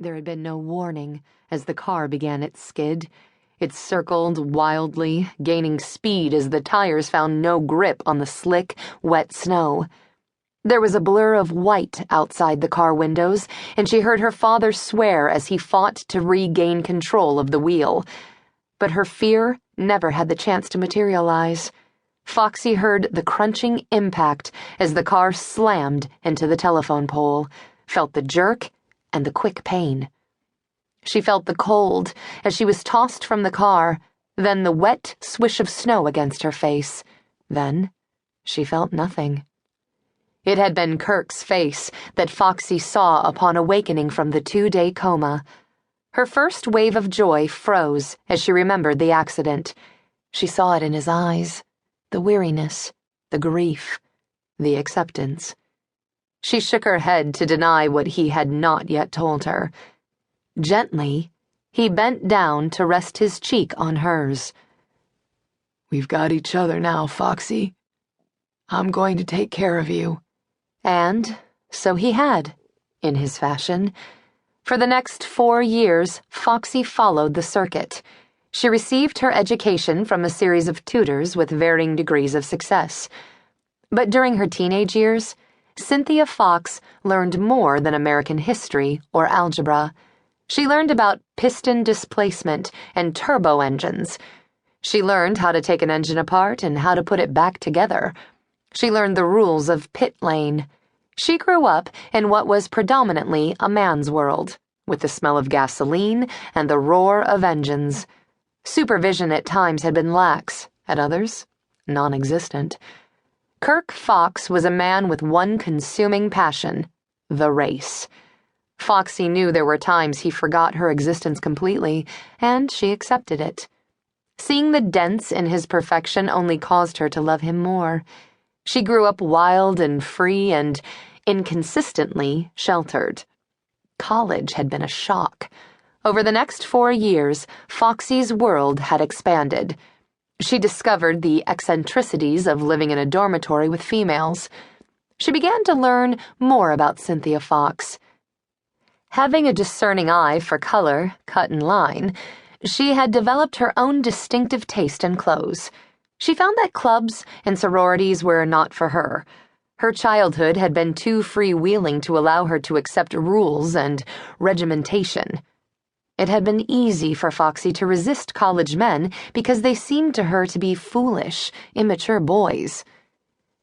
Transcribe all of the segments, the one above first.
There had been no warning as the car began its skid. It circled wildly, gaining speed as the tires found no grip on the slick, wet snow. There was a blur of white outside the car windows, and she heard her father swear as he fought to regain control of the wheel. But her fear never had the chance to materialize. Foxy heard the crunching impact as the car slammed into the telephone pole, felt the jerk and the quick pain. She felt the cold as she was tossed from the car, then the wet swish of snow against her face. Then she felt nothing. It had been Kirk's face that Foxy saw upon awakening from the 2-day coma. Her first wave of joy froze as she remembered the accident. She saw it in his eyes, the weariness, the grief, the acceptance. She shook her head to deny what he had not yet told her. Gently, he bent down to rest his cheek on hers. "We've got each other now, Foxy. I'm going to take care of you." And so he had, in his fashion. For the next 4 years, Foxy followed the circuit. She received her education from a series of tutors with varying degrees of success. But during her teenage years, Cynthia Fox learned more than American history or algebra. She learned about piston displacement and turbo engines. She learned how to take an engine apart and how to put it back together. She learned the rules of pit lane. She grew up in what was predominantly a man's world, with the smell of gasoline and the roar of engines. Supervision at times had been lax, at others, non-existent. Kirk Fox was a man with one consuming passion: the race. Foxy knew there were times he forgot her existence completely, and she accepted it. Seeing the dents in his perfection only caused her to love him more. She grew up wild and free and inconsistently sheltered. College had been a shock. Over the next 4 years, Foxy's world had expanded. She discovered the eccentricities of living in a dormitory with females. She began to learn more about Cynthia Fox. Having a discerning eye for color, cut and line, she had developed her own distinctive taste in clothes. She found that clubs and sororities were not for her. Her childhood had been too freewheeling to allow her to accept rules and regimentation. It had been easy for Foxy to resist college men because they seemed to her to be foolish, immature boys.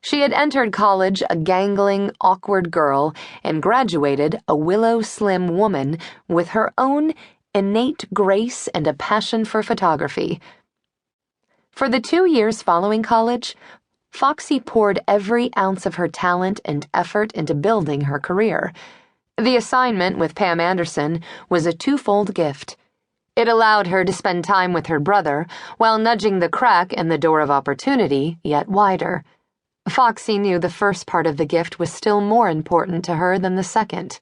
She had entered college a gangling, awkward girl and graduated a willow-slim woman with her own innate grace and a passion for photography. For the 2 years following college, Foxy poured every ounce of her talent and effort into building her career. The assignment with Pam Anderson was a twofold gift. It allowed her to spend time with her brother while nudging the crack in the door of opportunity yet wider. Foxy knew the first part of the gift was still more important to her than the second.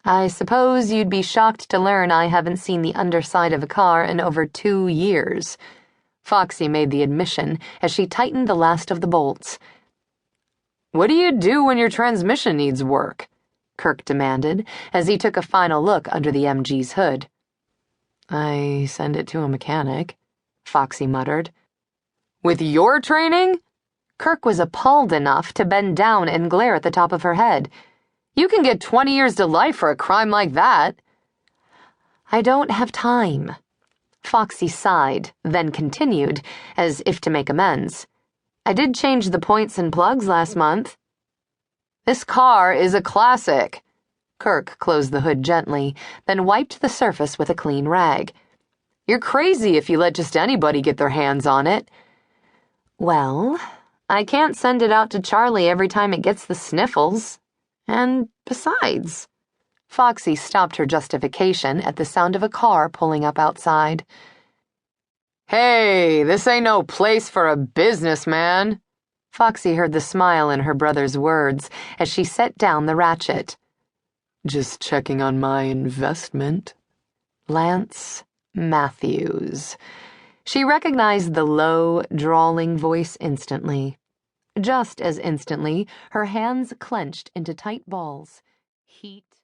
"I suppose you'd be shocked to learn I haven't seen the underside of a car in over 2 years. Foxy made the admission as she tightened the last of the bolts. "What do you do when your transmission needs work?" Kirk demanded as he took a final look under the MG's hood. "I send it to a mechanic," Foxy muttered. "With your training?" Kirk was appalled enough to bend down and glare at the top of her head. "You can get 20 years to life for a crime like that." "I don't have time." Foxy sighed, then continued, as if to make amends. "I did change the points and plugs last month." "This car is a classic." Kirk closed the hood gently, then wiped the surface with a clean rag. "You're crazy if you let just anybody get their hands on it." "Well, I can't send it out to Charlie every time it gets the sniffles. And besides..." Foxy stopped her justification at the sound of a car pulling up outside. "Hey, this ain't no place for a businessman." Foxy heard the smile in her brother's words as she set down the ratchet. "Just checking on my investment." Lance Matthews. She recognized the low, drawling voice instantly. Just as instantly, her hands clenched into tight balls. Heat